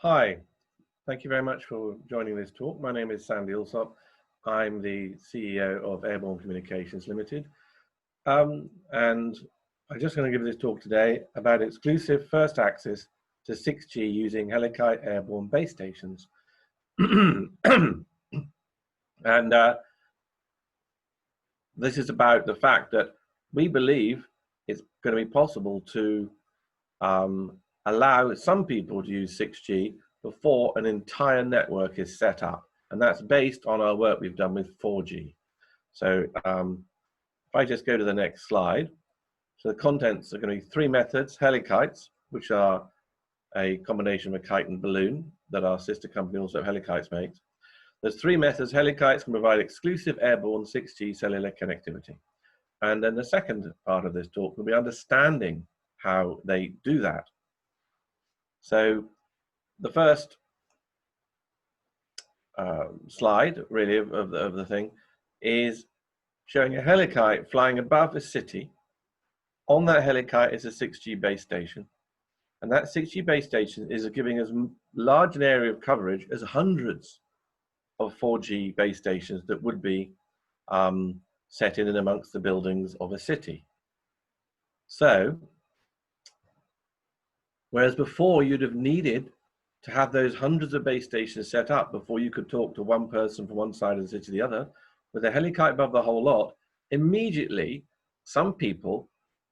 Hi, thank you very much for joining this talk. My name is Sandy Allsopp. I'm the CEO of Airborne Communications Limited. And I'm just going to give this talk today about exclusive first access to 6G using Helikite airborne base stations. And this is about the fact that we believe it's going to be possible to allow some people to use 6G before an entire network is set up. And that's based on our work we've done with 4G. So if I just go to the next slide, so the contents are going to be three methods: helikites, which are a combination of a kite and balloon that our sister company also Helikites makes. There's three methods. Helikites can provide exclusive airborne 6G cellular connectivity. And then the second part of this talk will be understanding how they do that. So the first slide, really, of the thing is showing a helikite flying above a city. On that helikite is a 6G base station. And that 6G base station is giving as large an area of coverage as hundreds of 4G base stations that would be set in and amongst the buildings of a city. So, whereas before you'd have needed to have those hundreds of base stations set up before you could talk to one person from one side of the city to the other, with a helikite above the whole lot, immediately some people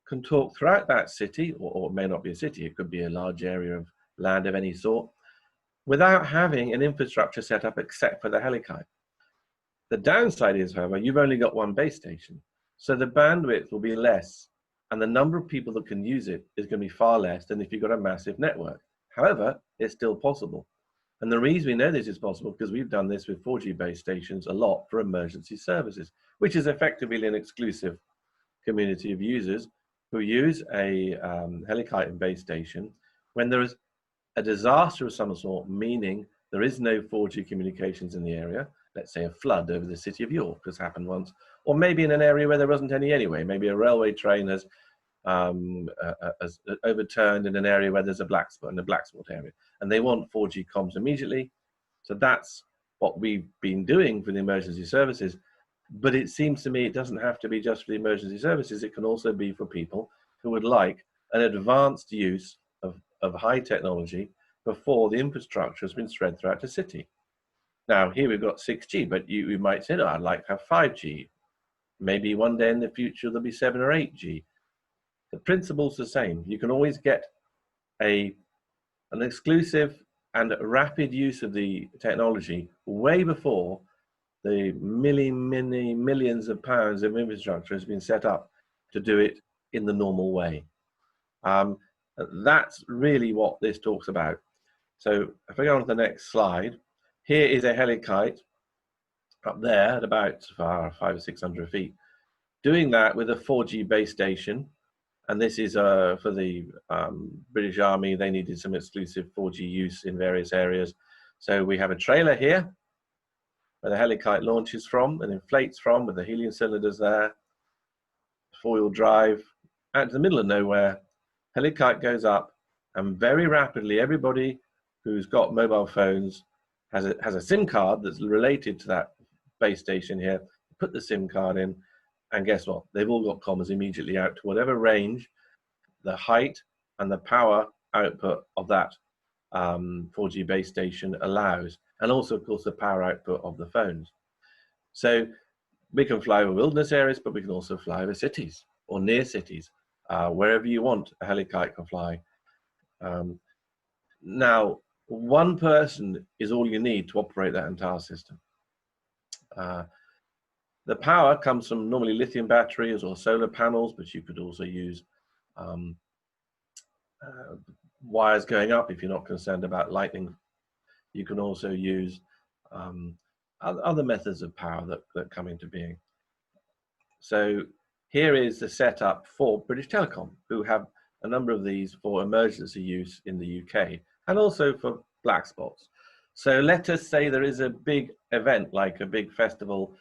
can talk throughout that city, or it may not be a city, it could be a large area of land of any sort, without having an infrastructure set up except for the helikite. The downside is, however, you've only got one base station, so the bandwidth will be less, and the number of people that can use it is going to be far less than if you've got a massive network. However, it's still possible. And the reason we know this is possible because we've done this with 4G base stations a lot for emergency services, which is effectively an exclusive community of users who use a helikite base station when there is a disaster of some sort, meaning there is no 4G communications in the area. Let's say a flood over the city of York has happened once, or maybe in an area where there wasn't any anyway. Maybe a railway train has overturned in an area where there's a black spot, in the black spot area, and they want 4G comms immediately. So that's what we've been doing for the emergency services. But it seems to me it doesn't have to be just for the emergency services. It can also be for people who would like an advanced use of high technology before the infrastructure has been spread throughout the city. Now, here we've got 6G, but you might say, no, I'd like to have 5G. Maybe one day in the future there'll be 7 or 8G. The principle's the same. You can always get an exclusive and rapid use of the technology way before the many millions of pounds of infrastructure has been set up to do it in the normal way. That's really what this talks about. So if I go on to the next slide, here is a helikite up there at about 500 or 600 feet, doing that with a 4G base station. And this is for the British Army. They needed some exclusive 4G use in various areas. So we have a trailer here where the helikite launches from and inflates from with the helium cylinders there, four-wheel drive, out to the middle of nowhere. Helikite goes up, and very rapidly, everybody who's got mobile phones has a SIM card that's related to that base station here. Put the SIM card in, and guess what? They've all got comms immediately out to whatever range, the height, and the power output of that 4G base station allows, and also, of course, the power output of the phones. So we can fly over wilderness areas, but we can also fly over cities or near cities. Wherever you want, a helikite can fly. Now, one person is all you need to operate that entire system. The power comes from normally lithium batteries or solar panels, but you could also use wires going up if you're not concerned about lightning. You can also use other methods of power that come into being. So here is the setup for British Telecom, who have a number of these for emergency use in the UK, and also for black spots. So let us say there is a big event, like a big festival,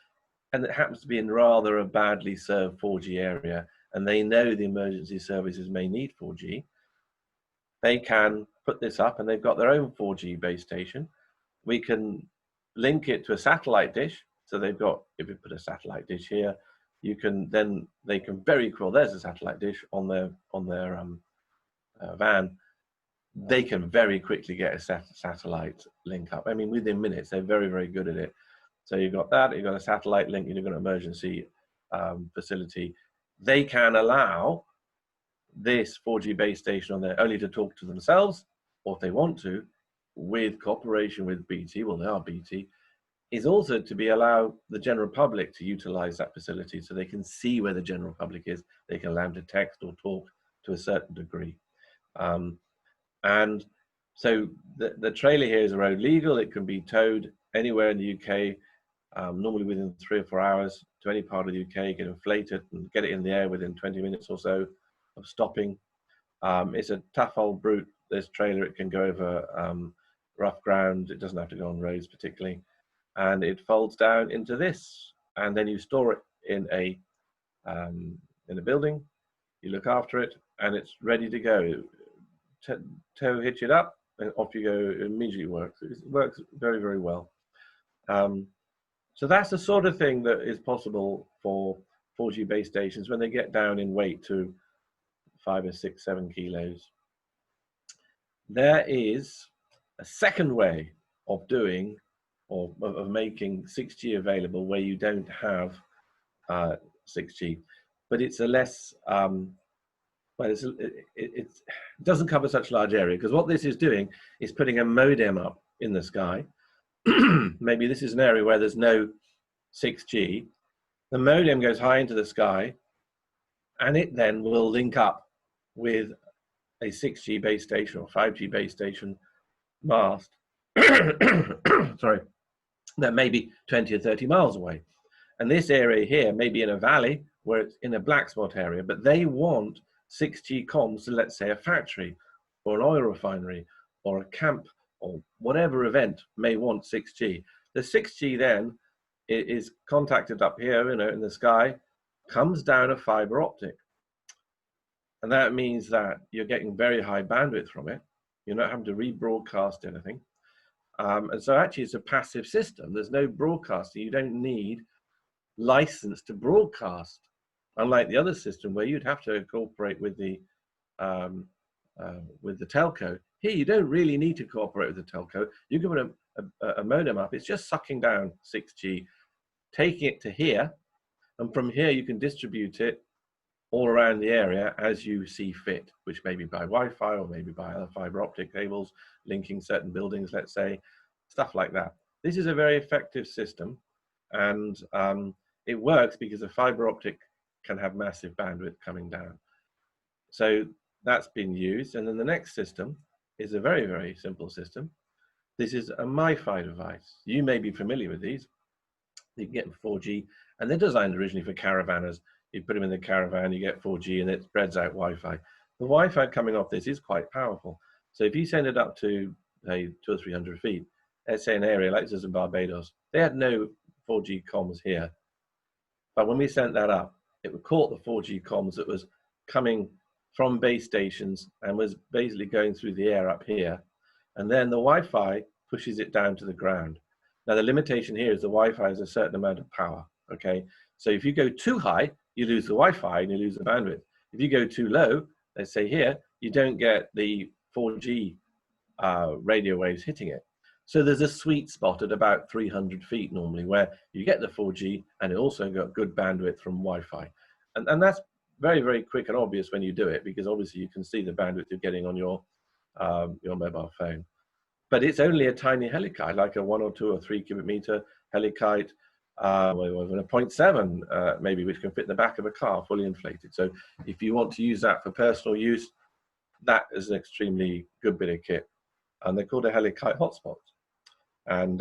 and it happens to be in rather a badly served 4G area, and they know the emergency services may need 4G. They can put this up, and they've got their own 4G base station. We can link it to a satellite dish. So they've got, if you put a satellite dish here, you can then, they can very cool, there's a satellite dish on their van. They can very quickly get a satellite link up. I mean, within minutes, they're very, very good at it. So you've got that, you've got a satellite link, you've got an emergency facility. They can allow this 4G base station on there only to talk to themselves, or if they want to, with cooperation with BT, well, they are BT, is also to be allow the general public to utilize that facility so they can see where the general public is. They can allow them to text or talk to a certain degree. And so the trailer here is road legal. It can be towed anywhere in the UK, normally within 3 or 4 hours to any part of the UK, get inflated and get it in the air within 20 minutes or so of stopping. It's a tough old brute, this trailer. It can go over rough ground. It doesn't have to go on roads particularly. And it folds down into this. And then you store it in a building. You look after it, and it's ready to go. Tow, hitch it up, and off you go. It immediately works. It works very, very well. So that's the sort of thing that is possible for 4G base stations when they get down in weight to 5 or 6, 7 kilos. There is a second way of doing, or of making 6G available where you don't have 6G, but it's a less, well, it doesn't cover such a large area, because what this is doing is putting a modem up in the sky. Maybe this is an area where there's no 6G. The modem goes high into the sky, and it then will link up with a 6G base station or 5G base station mast, sorry, that may be 20 or 30 miles away. And this area here may be in a valley where it's in a black spot area, but they want 6G comms to, let's say, a factory or an oil refinery or a camp or whatever event may want 6G. The 6G then is contacted up here, in the sky, comes down a fiber optic. And that means that you're getting very high bandwidth from it. You're not having to rebroadcast anything. And so actually it's a passive system. There's no broadcasting. You don't need license to broadcast, unlike the other system where you'd have to cooperate with the telco. Here, you don't really need to cooperate with the telco. You can put a modem up. It's just sucking down 6G, taking it to here, and from here you can distribute it all around the area as you see fit, which may be by Wi-Fi or maybe by other fiber optic cables linking certain buildings, let's say, stuff like that. This is a very effective system, and it works because the fiber optic can have massive bandwidth coming down. So that's been used. And then the next system is a very, very simple system. This is a MiFi device. You may be familiar with these. You can get them 4G, and they're designed originally for caravanners. You put them in the caravan, you get 4G, and it spreads out Wi-Fi. The Wi-Fi coming off this is quite powerful. So if you send it up to, say, 200 or 300 feet, let's say an area like this is in Barbados, they had no 4G comms here. But when we sent that up, it caught the 4G comms that was coming from base stations and was basically going through the air up here. And then the Wi-Fi pushes it down to the ground. Now, the limitation here is the Wi-Fi has a certain amount of power, okay? So if you go too high, you lose the Wi-Fi and you lose the bandwidth. If you go too low, let's say here, you don't get the 4G radio waves hitting it. So there's a sweet spot at about 300 feet normally where you get the 4G and it also got good bandwidth from Wi-Fi. And that's very, very quick and obvious when you do it, because obviously you can see the bandwidth you're getting on your mobile phone. But it's only a tiny helikite, like a 1 or 2 or 3 cubic meter helikite, with a 0.7 maybe, which can fit in the back of a car, fully inflated. So if you want to use that for personal use, that is an extremely good bit of kit. And they're called a helikite hotspot. And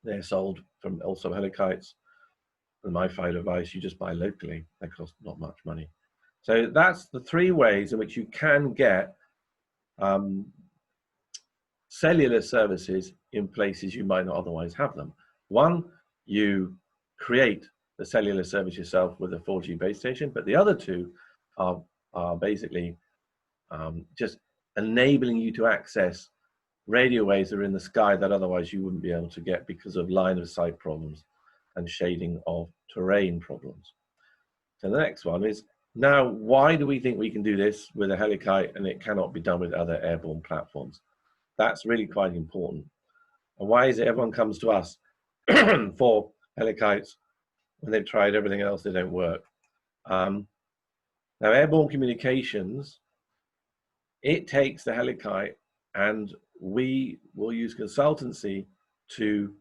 they're sold from Allsopp helikites. The MiFi device you just buy locally. They cost not much money. So that's the 3 ways in which you can get cellular services in places you might not otherwise have them. 1, you create the cellular service yourself with a 4G base station, but the other 2 are basically just enabling you to access radio waves that are in the sky that otherwise you wouldn't be able to get because of line of sight problems and shading of terrain problems. So the next one is, now why do we think we can do this with a helikite and it cannot be done with other airborne platforms? That's really quite important. And why is it everyone comes to us for helikites when they've tried everything else, they don't work? Now, airborne communications, it takes the helikite, and we will use consultancy to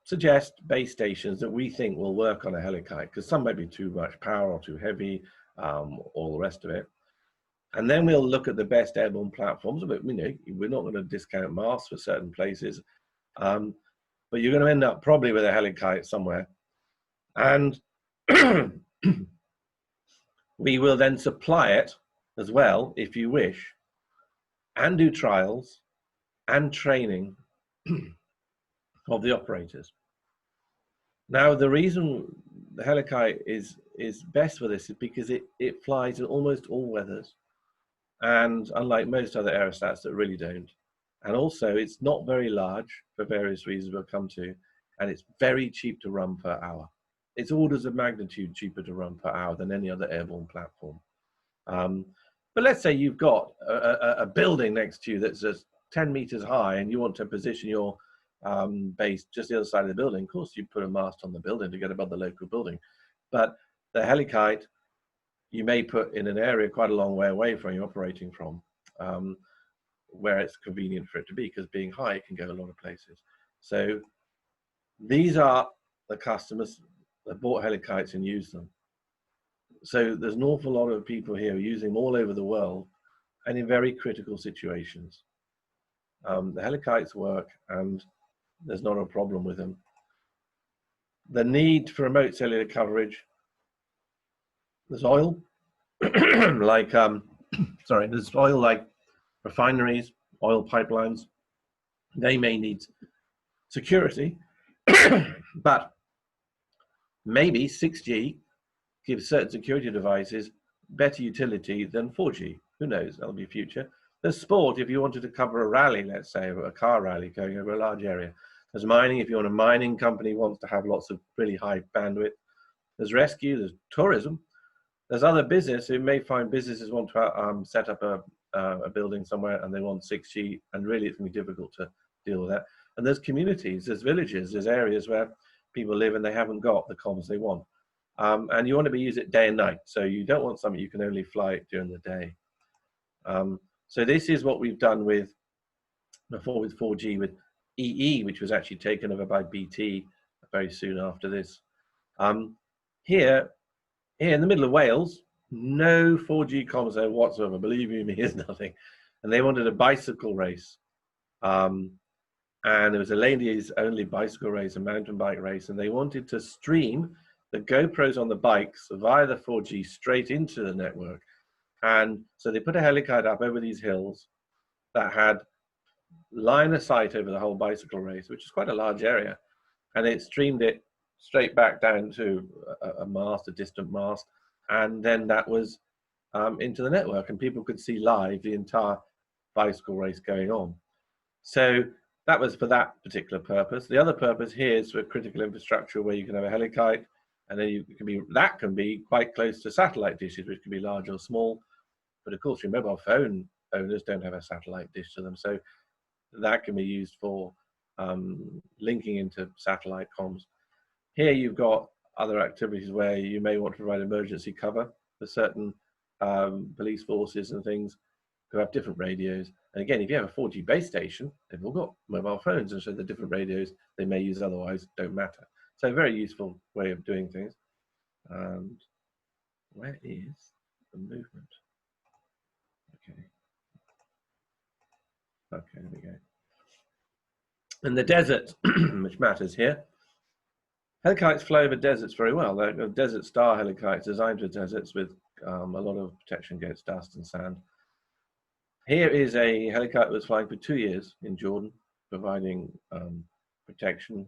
suggest base stations that we think will work on a helikite, because some might be too much power or too heavy, all the rest of it. And then we'll look at the best airborne platforms. But we're not going to discount Mars for certain places, but you're going to end up probably with a helikite somewhere. And we will then supply it as well, if you wish, and do trials and training of the operators. Now, the reason the helikite is best for this is because it flies in almost all weathers, and unlike most other aerostats that really don't. And also, it's not very large for various reasons we'll come to, and it's very cheap to run per hour. It's orders of magnitude cheaper to run per hour than any other airborne platform. But let's say you've got a building next to you that's just 10 meters high, and you want to position your base just the other side of the building. Of course, you put a mast on the building to get above the local building. But the helikite, you may put in an area quite a long way away from you operating from, where it's convenient for it to be, because being high, it can go a lot of places. So these are the customers that bought helikites and use them. So there's an awful lot of people here using them all over the world and in very critical situations. The helikites work, and there's not a problem with them. The need for remote cellular coverage, there's oil, like, there's oil like refineries, oil pipelines. They may need security, but maybe 6G gives certain security devices better utility than 4G. Who knows? That'll be future. There's sport if you wanted to cover a rally, let's say, a car rally going over a large area. There's mining if you want a mining company wants to have lots of really high bandwidth. There's rescue, there's tourism. There's other business. You may find businesses want to set up a building somewhere and they want 6G, and really it's going to be difficult to deal with that. And there's communities, there's villages, there's areas where people live and they haven't got the comms they want. And you want to use it day and night. So you don't want something you can only fly during the day. So this is what we've done with 4G with EE, which was actually taken over by BT very soon after this. Here in the middle of Wales, no 4G comms there whatsoever. Believe you me, there's nothing. And they wanted a bicycle race. And it was a ladies only bicycle race, a mountain bike race. And they wanted to stream the GoPros on the bikes via the 4G straight into the network. And so they put a helikite up over these hills that had line of sight over the whole bicycle race, which is quite a large area. And it streamed it straight back down to a mast, a distant mast. And then that was into the network, and people could see live the entire bicycle race going on. So that was for that particular purpose. The other purpose here is for critical infrastructure, where you can have a helikite, and then that can be quite close to satellite dishes, which can be large or small. But of course, your mobile phone owners don't have a satellite dish to them, so that can be used for linking into satellite comms. Here you've got other activities where you may want to provide emergency cover for certain police forces and things who have different radios. And again, if you have a 4G base station, they've all got mobile phones, and so the different radios they may use otherwise don't matter. So a very useful way of doing things. And where is the movement? Okay, there we go. And the desert, which matters here. Helikites fly over deserts very well. They're desert star helikites designed for deserts with a lot of protection against dust and sand. Here is a helikite that was flying for 2 years in Jordan, providing protection.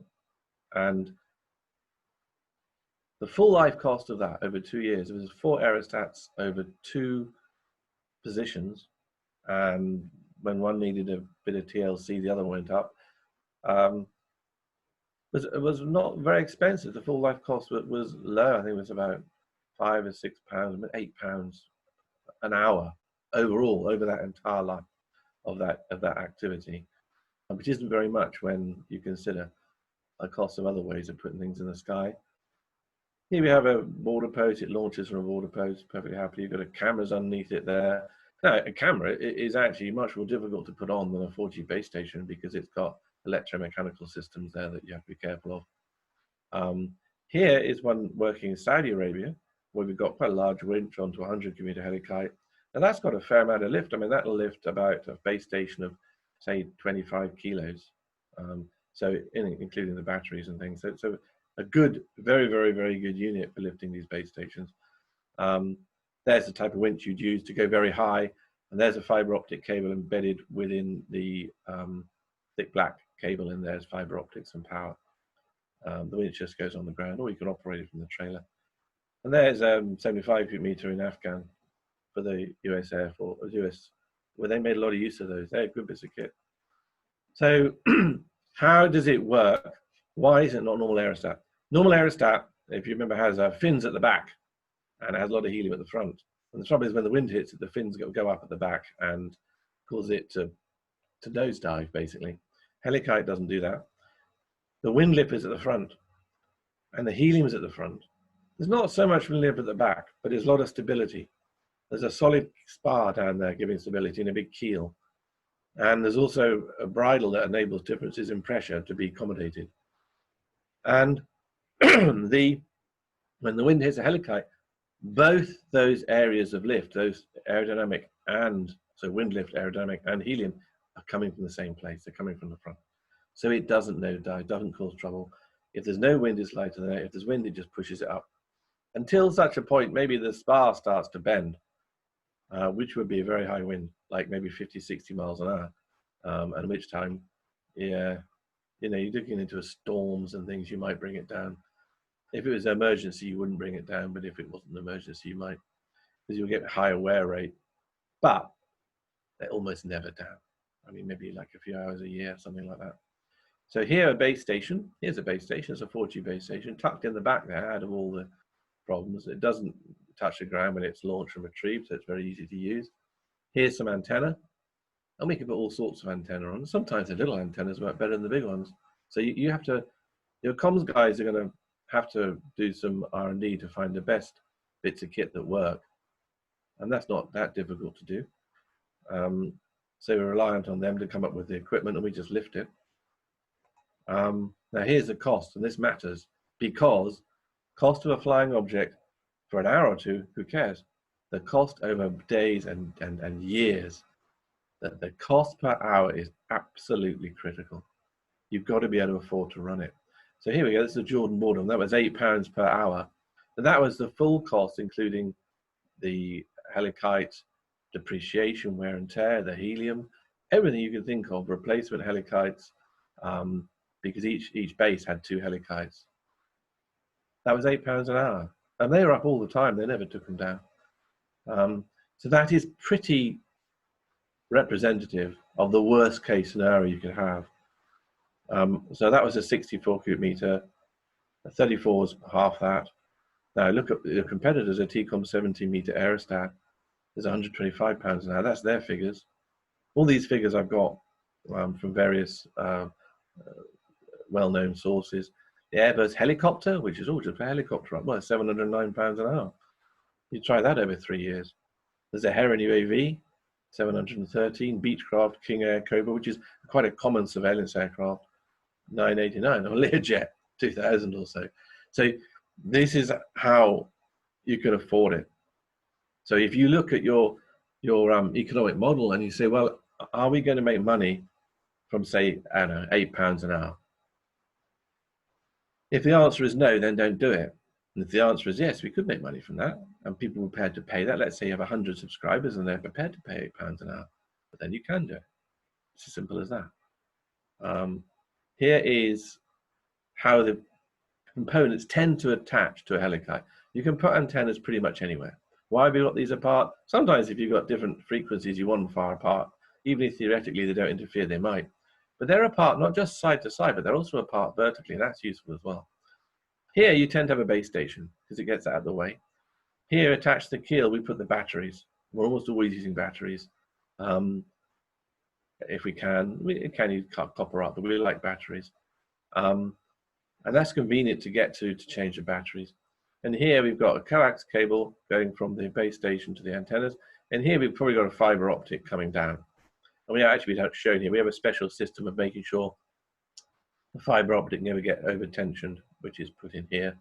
And the full life cost of that over 2 years, it was 4 aerostats over 2 positions, and when one needed a bit of TLC, the other went up. It was not very expensive. The full life cost was low. I think it was about £5 or £6, £8 an hour overall over that entire life of that activity, which isn't very much when you consider the cost of other ways of putting things in the sky. Here we have a border post. It launches from a border post perfectly happily. You've got a cameras underneath it there. Now, a camera is actually much more difficult to put on than a 4G base station because it's got electromechanical systems there that you have to be careful of. Here is one working in Saudi Arabia, where we've got quite a large winch onto a 100-meter helikite. Now that's got a fair amount of lift. I mean, that'll lift about a base station of, say, 25 kilos. So including the batteries and things. So a good, very, very, very good unit for lifting these base stations. There's the type of winch you'd use to go very high, and there's a fiber optic cable embedded within the thick black cable, and there's fiber optics and power. The winch just goes on the ground, or you can operate it from the trailer. And there's 75 meter in Afghan for the US Air Force, where they made a lot of use of those. They're good bits of kit. So how does it work? Why is it not normal aerostat? Normal aerostat, if you remember, has fins at the back and it has a lot of helium at the front. And the trouble is when the wind hits it, the fins go up at the back and cause it to nosedive, basically. Helikite doesn't do that. The wind lip is at the front and the helium is at the front. There's not so much wind lip at the back, but there's a lot of stability. There's a solid spar down there giving stability and a big keel. And there's also a bridle that enables differences in pressure to be accommodated. And when the wind hits a helikite, both those areas of lift, those aerodynamic and so wind lift, aerodynamic and helium, are coming from the same place. They're coming from the front. So it doesn't nosedive, doesn't cause trouble. If there's no wind, it's lighter than it. If there's wind, it just pushes it up. Until such a point, maybe the spar starts to bend, which would be a very high wind, like maybe 50, 60 miles an hour, at which time, yeah, you know, you're looking into storms and things, you might bring it down. If it was an emergency, you wouldn't bring it down, but if it wasn't an emergency, you might, because you'll get a higher wear rate. But they're almost never down. I mean, maybe like a few hours a year, something like that. So here, a base station. Here's a base station. It's a 4G base station, tucked in the back there, out of all the problems. It doesn't touch the ground when it's launched and retrieved, so it's very easy to use. Here's some antenna, and we can put all sorts of antenna on. Sometimes the little antennas work better than the big ones. So you have to, your comms guys are going to have to do some R&D to find the best bits of kit that work, and that's not that difficult to do. So we're reliant on them to come up with the equipment, and we just lift it. Now here's the cost, and this matters because cost of a flying object for an hour or two, who cares? The cost over days and years, the cost per hour is absolutely critical. You've got to be able to afford to run it. So here we go, this is a Jordan Boredom. That was £8 per hour. And that was the full cost, including the helikite, depreciation, wear and tear, the helium, everything you can think of, replacement helikites, because each base had 2 helikites. That was £8 an hour. And they were up all the time. They never took them down. So that is pretty representative of the worst case scenario you could have. So that was a 64 cubic meter. A 34 is half that. Now look at the competitors, a TCOM 70-meter aerostat is £125 an hour. That's their figures. All these figures I've got from various well-known sources. The Airbus helicopter, which is all just a helicopter, well, it's £709 an hour. You try that over 3 years. There's a Heron UAV, 713, Beechcraft King Air Cobra, which is quite a common surveillance aircraft, 989, or Learjet, 2000 or so. So this is how you can afford it. So if you look at your economic model and you say, well, are we going to make money from, say, I don't know, £8 an hour? If the answer is no, then don't do it. And if the answer is yes, we could make money from that, and people are prepared to pay that. Let's say you have 100 subscribers and they're prepared to pay £8 an hour, but then you can do it. It's as simple as that. Here is how the components tend to attach to a helikite. You can put antennas pretty much anywhere. Why have we got these apart? Sometimes if you've got different frequencies you want them far apart, even if theoretically they don't interfere, they might. But they're apart not just side to side, but they're also apart vertically, and that's useful as well. Here you tend to have a base station because it gets out of the way. Here attached to the keel we put the batteries. We're almost always using batteries. If we can use copper up, but we like batteries. And that's convenient to get to change the batteries. And here we've got a coax cable going from the base station to the antennas. And here we've probably got a fiber optic coming down. And we don't show here. We have a special system of making sure the fiber optic never get over tensioned, which is put in here.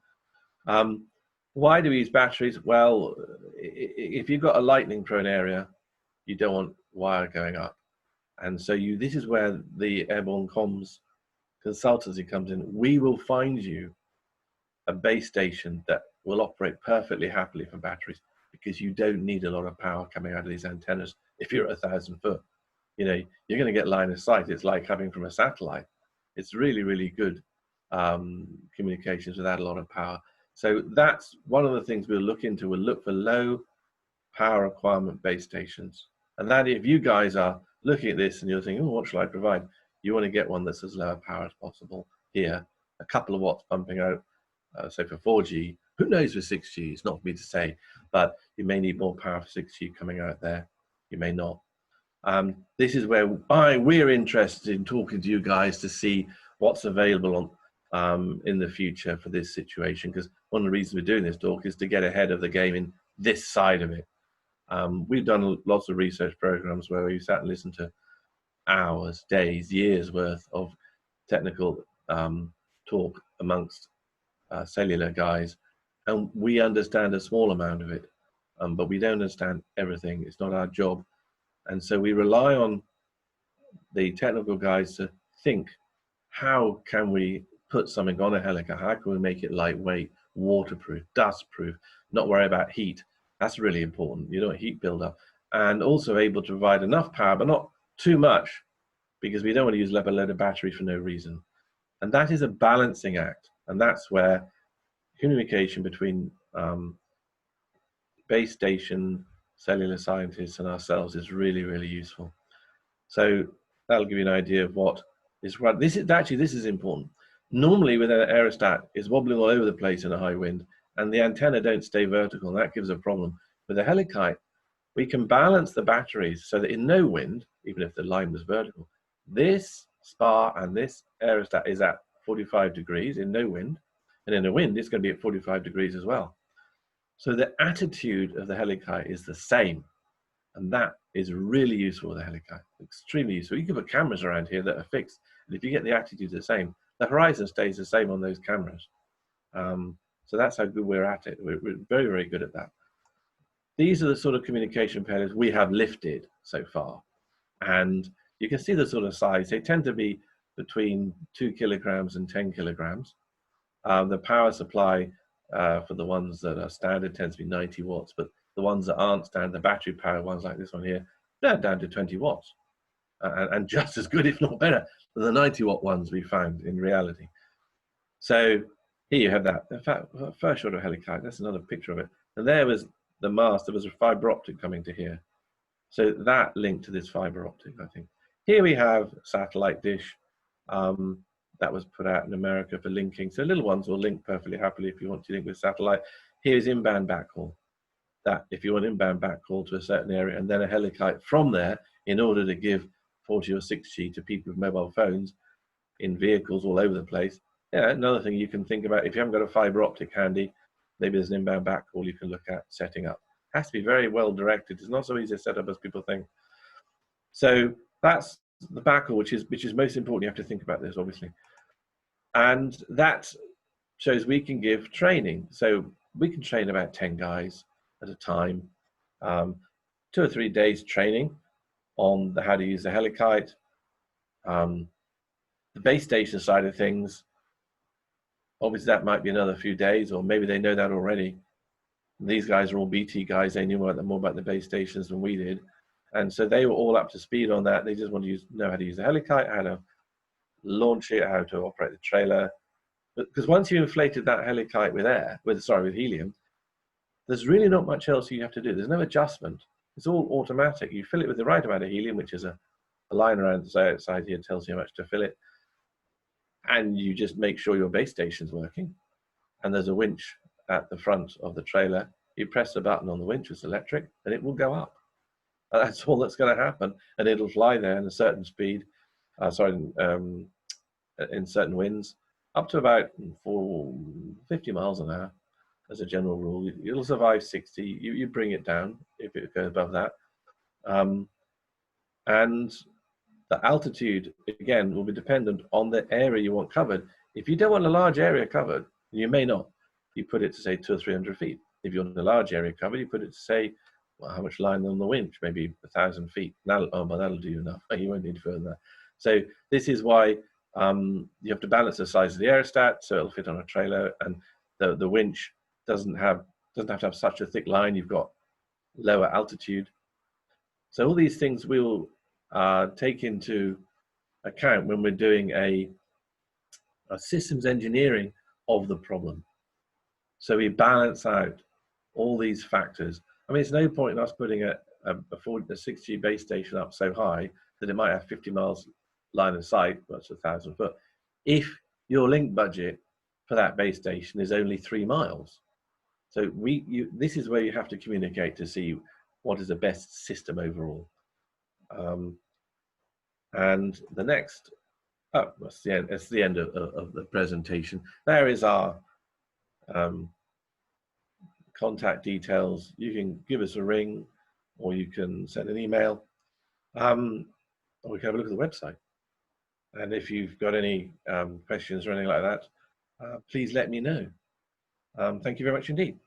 Why do we use batteries? Well, if you've got a lightning prone area, you don't want wire going up. And so this is where the airborne comms consultancy comes in. We will find you a base station that will operate perfectly happily for batteries, because you don't need a lot of power coming out of these antennas. If you're at 1,000 foot, you're going to get line of sight. It's like having from a satellite. It's really, really good communications without a lot of power. So that's one of the things we'll look into. We'll look for low power requirement base stations. And that, if you guys are looking at this and you're thinking, oh, what shall I provide? You want to get one that's as low a power as possible. Here, a couple of watts pumping out. So for 4G, who knows for 6G? It's not for me to say, but you may need more power for 6G coming out there. You may not. This is where we're interested in talking to you guys to see what's available in the future for this situation, because one of the reasons we're doing this talk is to get ahead of the game in this side of it. We've done lots of research programs where we sat and listened to hours, days, years worth of technical talk amongst cellular guys, and we understand a small amount of it, but we don't understand everything. It's not our job. And so we rely on the technical guys to think, how can we put something on a helicopter? How can we make it lightweight, waterproof, dustproof, not worry about heat? That's really important. You don't heat buildup. And also able to provide enough power, but not too much, because we don't want to use a load of battery for no reason. And that is a balancing act. And that's where communication between base station, cellular scientists and ourselves is really, really useful. So that'll give you an idea of what is right. This is important. Normally with an aerostat, it's wobbling all over the place in a high wind, and the antenna don't stay vertical, and that gives a problem. With a helikite, we can balance the batteries so that in no wind, even if the line was vertical, this spar and this aerostat is at 45 degrees in no wind, and in a wind it's going to be at 45 degrees as well. So the attitude of the helikite is the same, and that is really useful with a helikite, extremely useful. You can put cameras around here that are fixed, and if you get the attitude the same, the horizon stays the same on those cameras. So that's how good we're at it. We're very, very good at that. These are the sort of communication payloads we have lifted so far, and you can see the sort of size. They tend to be between 2 kilograms and 10 kilograms. The power supply for the ones that are standard tends to be 90 watts, but the ones that aren't standard, the battery powered ones like this one here, they're down to 20 watts. And just as good, if not better, than the 90 watt ones we found in reality. So here you have that. In fact, first shot of helikite, that's another picture of it. And there was the mast, there was a fiber optic coming to here. So that linked to this fiber optic, I think. Here we have satellite dish that was put out in America for linking. So little ones will link perfectly happily if you want to link with satellite. Here's inbound backhaul. That if you want inbound backhaul to a certain area, and then a helikite from there in order to give 4G or 6G to people with mobile phones in vehicles all over the place. Yeah, another thing you can think about, if you haven't got a fiber optic handy, maybe there's an inbound backhaul you can look at setting up. It has to be very well directed. It's not so easy to set up as people think. So that's the backhaul, which is most important. You have to think about this, obviously. And that shows we can give training. So we can train about 10 guys at a time, 2 or 3 days training on how to use the helikite. The base station side of things, obviously that might be another few days, or maybe they know that already. These guys are all BT guys. They knew more about the base stations than we did. And so they were all up to speed on that. They just want to know how to use the helikite, how to launch it, how to operate the trailer. Because once you inflated that helikite with helium, There's really not much else you have to do. There's no adjustment. It's all automatic. You fill it with the right amount of helium, which is a line around the outside here tells you how much to fill it. And you just make sure your base station's working. And there's a winch at the front of the trailer. You press the button on the winch, it's electric, and it will go up. And that's all that's going to happen. And it'll fly there in a certain speed, in certain winds, up to about 50 miles an hour as a general rule. It'll survive 60. You bring it down if it goes above that. And the altitude, again, will be dependent on the area you want covered. If you don't want a large area covered, you may not. You put it to, say, 200 or 300 feet. If you want a large area covered, you put it to, say, well, how much line on the winch? Maybe 1,000 feet. That'll do enough. You won't need further than that. So this is why you have to balance the size of the aerostat so it'll fit on a trailer, and the winch doesn't have to have such a thick line. You've got lower altitude. So all these things we'll take into account when we're doing a systems engineering of the problem. So we balance out all these factors. I mean, it's no point in us putting a 6G base station up so high that it might have 50 miles line of sight, that's 1,000 foot, if your link budget for that base station is only 3 miles. So this is where you have to communicate to see what is the best system overall. And the next, that's the end. It's the end of the presentation. There is our contact details. You can give us a ring, or you can send an email, or we can have a look at the website. And if you've got any questions or anything like that, please let me know. Thank you very much indeed.